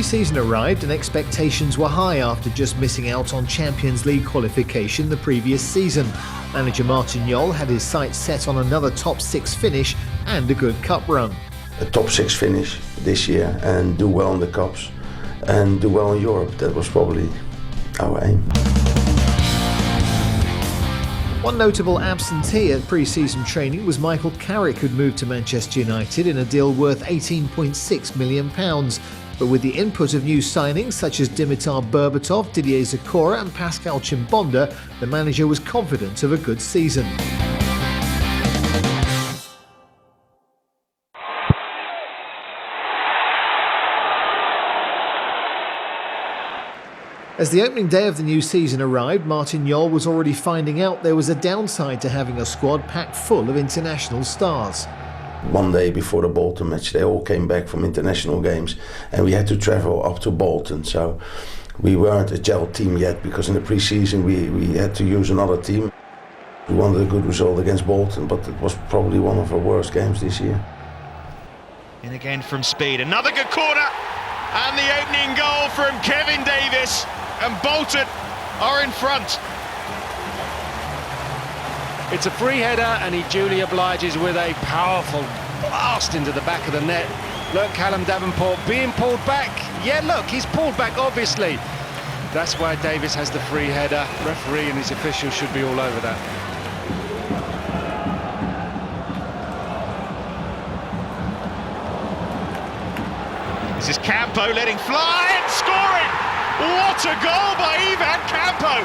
pre-season arrived and expectations were high after just missing out on Champions League qualification the previous season. Manager Martin Jol had his sights set on another top 6 finish and a good cup run. A top 6 finish this year and do well in the cups and do well in Europe. That was probably our aim. One notable absentee at pre-season training was Michael Carrick, who'd moved to Manchester United in a deal worth £18.6 million. But with the input of new signings such as Dimitar Berbatov, Didier Zokora and Pascal Chimbonda, the manager was confident of a good season. As the opening day of the new season arrived, Martin Jol was already finding out there was a downside to having a squad packed full of international stars. One day before the Bolton match, they all came back from international games and we had to travel up to Bolton. So we weren't a gel team yet because in the pre-season we had to use another team. We wanted a good result against Bolton, but it was probably one of our worst games this year. In again from Speed, another good corner and the opening goal from Kevin Davies. And Bolton are in front. It's a free header and he duly obliges with a powerful blast into the back of the net. Look, Callum Davenport being pulled back. Yeah, look, he's pulled back, obviously. That's why Davies has the free header. Referee and his officials should be all over that. This is Campo letting fly and scoring! What a goal by Ivan Campo!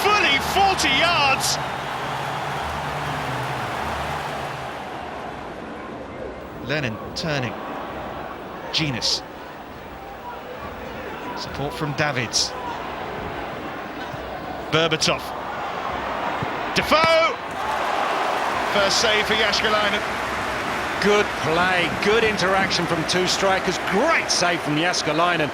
Fully 40 yards! Lennon turning. Genus. Support from Davids. Berbatov. Defoe! First save for Jääskeläinen. Good play, good interaction from two strikers. Great save from Jääskeläinen.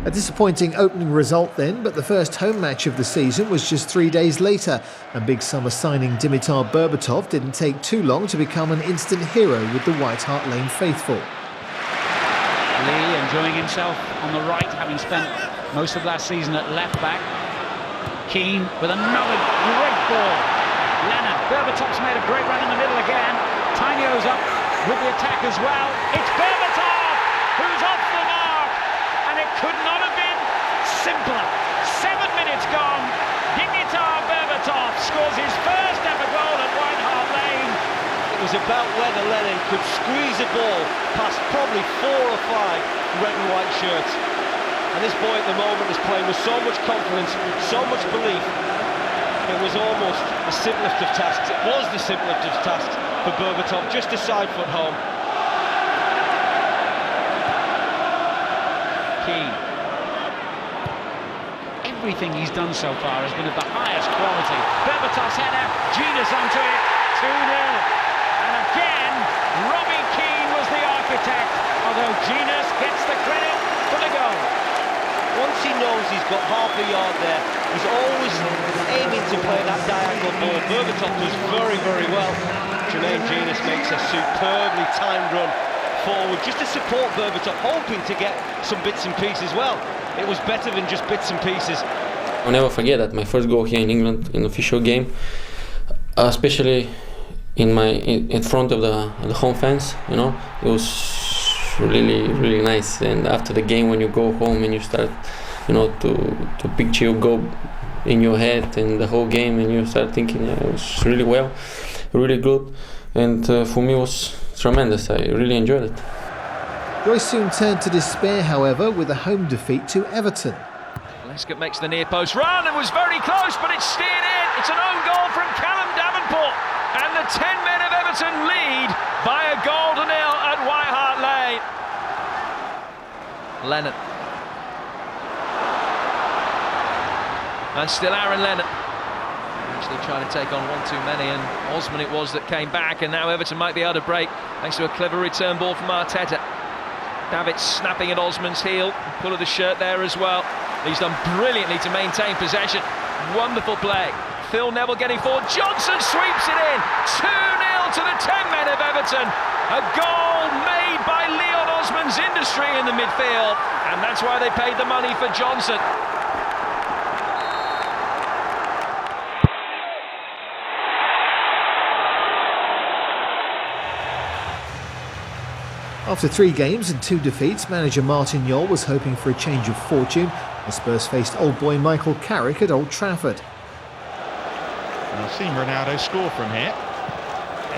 A disappointing opening result then, but the first home match of the season was just 3 days later, and big summer signing Dimitar Berbatov didn't take too long to become an instant hero with the White Hart Lane faithful. Lee enjoying himself on the right, having spent most of last season at left back. Keane with another great ball. Leonard, Berbatov's made a great run in the middle again. Tainio's up with the attack as well. It's Berbatov who's off the mark, and it could not have been simpler. 7 minutes gone. Dimitar Berbatov scores his first ever goal at White Hart Lane. It was about whether Lennon could squeeze a ball past probably 4 or 5 red and white shirts. And this boy at the moment is playing with so much confidence, so much belief. It was almost the simplest of tasks. It was the simplest of tasks for Berbatov, just a side foot home. Keane. Everything he's done so far has been of the highest quality. Berbatov's header, Genus onto it, 2-0. And again, Robbie Keane was the architect, although Genus gets the credit for the goal. Once he knows he's got half a yard there, he's always aiming to play that diagonal ball. Berbatov does very, very well. Jermaine Genus makes a superbly timed run forward just to support Berbatov, hoping to get some bits and pieces. Well, it was better than just bits and pieces. I'll never forget that my first goal here in England in official game, especially in front of the home fans, you know, it was really nice. And after the game, when you go home and you start, you know, to picture your goal in your head and the whole game, and you start thinking, yeah, it was really well, really good, and for me it was tremendous. I really enjoyed it. Joyce soon turned to despair, however, with a home defeat to Everton. Lescott makes the near post run and was very close, but it's steered in. It's an own goal from Callum Davenport, and the 10 men of Everton lead by a goal to nil at White Hart Lane. Lennon. And still Aaron Lennon. Actually trying to take on one too many, and Osman it was that came back, and now Everton might be able to break thanks to a clever return ball from Arteta. Davids snapping at Osman's heel, pull of the shirt there as well. He's done brilliantly to maintain possession. Wonderful play Phil Neville getting forward. Johnson sweeps it in. 2-0 to the 10 men of Everton. A goal made by Leon Osman's industry in the midfield. And that's why they paid the money for Johnson. After 3 games and 2 defeats, manager Martin Jol was hoping for a change of fortune as Spurs faced old boy Michael Carrick at Old Trafford. And I've seen Ronaldo score from here,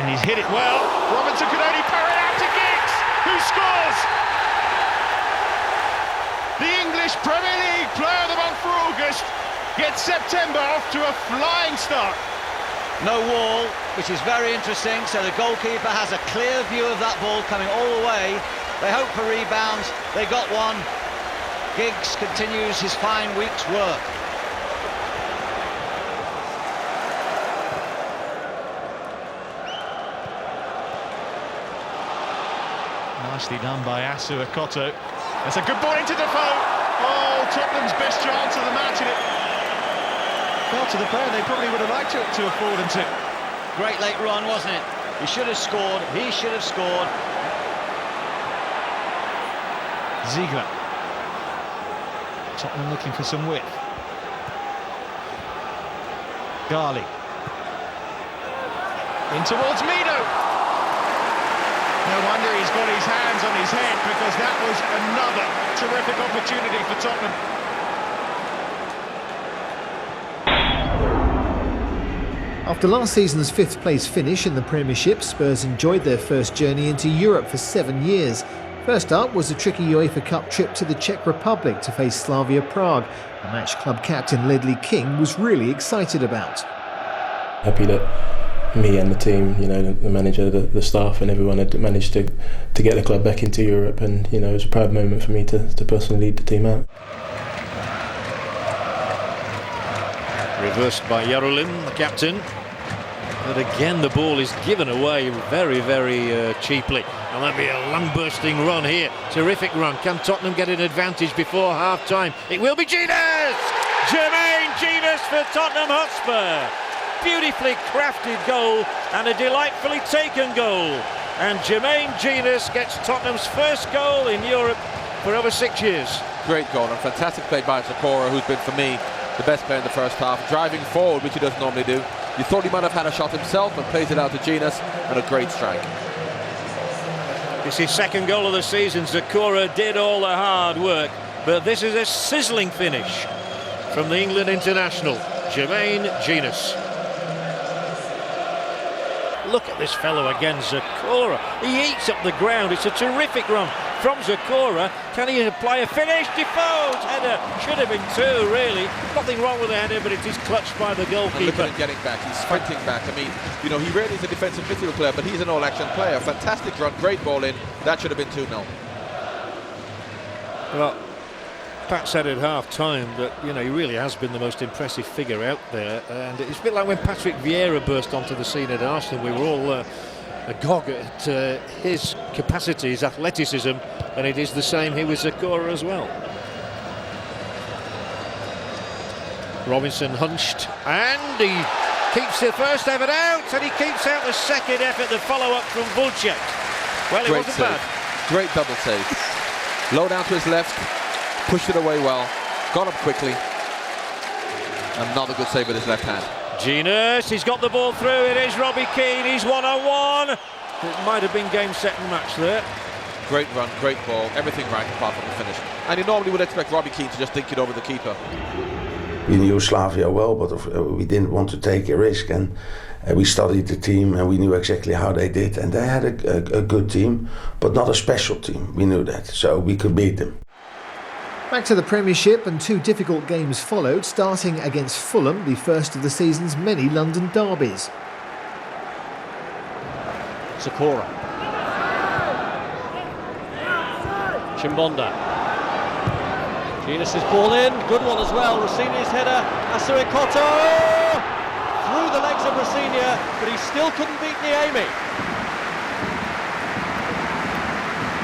and he's hit it well. Robinson could only parry it out to Giggs, who scores! The English Premier League Player of the Month for August gets September off to a flying start. No wall, which is very interesting, so the goalkeeper has a clear view of that ball coming all the way. They hope for rebounds, they got one. Giggs continues his fine week's work. Nicely done by Asu Akoto. That's a good ball into Defoe. Oh, Tottenham's best chance of the match, and it fell to the player they probably would have liked to have fallen to. Great late run, wasn't it? He should have scored, he should have scored. Ziegler. Tottenham looking for some width. Garley. In towards Mido. No wonder he's got his hands on his head, because that was another terrific opportunity for Tottenham. After last season's 5th place finish in the Premiership, Spurs enjoyed their first journey into Europe for 7 years. First up was a tricky UEFA Cup trip to the Czech Republic to face Slavia Prague, a match club captain Ledley King was really excited about. Happy that me and the team, the manager, the staff and everyone had managed to get the club back into Europe, and it was a proud moment for me to personally lead the team out. Reversed by Yarolin, the captain. But again, the ball is given away very, very cheaply. And there'll be a lung-bursting run here. Terrific run. Can Tottenham get an advantage before half-time? It will be Genius! Jermaine Genius for Tottenham Hotspur. Beautifully crafted goal and a delightfully taken goal. And Jermaine Genius gets Tottenham's first goal in Europe for over 6 years. Great goal and fantastic play by Sakura, who's been, for me, the best player in the first half, driving forward, which he doesn't normally do. You thought he might have had a shot himself, and plays it out to Genius, and a great strike. This is second goal of the season. Sakura did all the hard work, but this is a sizzling finish from the England international, Jermaine Genius. Look at this fellow again, Sakura. He eats up the ground. It's a terrific run from Sakura. Can he apply a finish? Defoe's header should have been 2, really. Nothing wrong with the header, but it is clutched by the goalkeeper. And look at him getting back. He's sprinting back. I mean, he really is a defensive midfield player, but he's an all-action player. Fantastic run, great ball in. That should have been 2-0. Well, Pat said at half-time that, he really has been the most impressive figure out there. And it's a bit like when Patrick Vieira burst onto the scene at Arsenal. We were all agog at his capacity, his athleticism, and it is the same here with Sakura as well. Robinson hunched, and he keeps the first effort out, and he keeps out the second effort, the follow-up from Vulcek. Well, it wasn't bad. Great double save. Low down to his left, pushed it away well, got up quickly. Another good save with his left hand. Genius, he's got the ball through, it is Robbie Keane, he's one-on-one. It might have been game, set and match there. Great run, great ball, everything right apart from the finish. And you normally would expect Robbie Keane to just dink it over the keeper. We knew Slavia well, but we didn't want to take a risk, and we studied the team and we knew exactly how they did, and they had a good team, but not a special team. We knew that, so we could beat them. Back to the Premiership, and 2 difficult games followed, starting against Fulham, the first of the season's many London derbies. Sakura. Chimbonda. Genius's ball in, good one as well. Rossini's header, Asu Akoto! Through the legs of Rossini, but he still couldn't beat Niemi.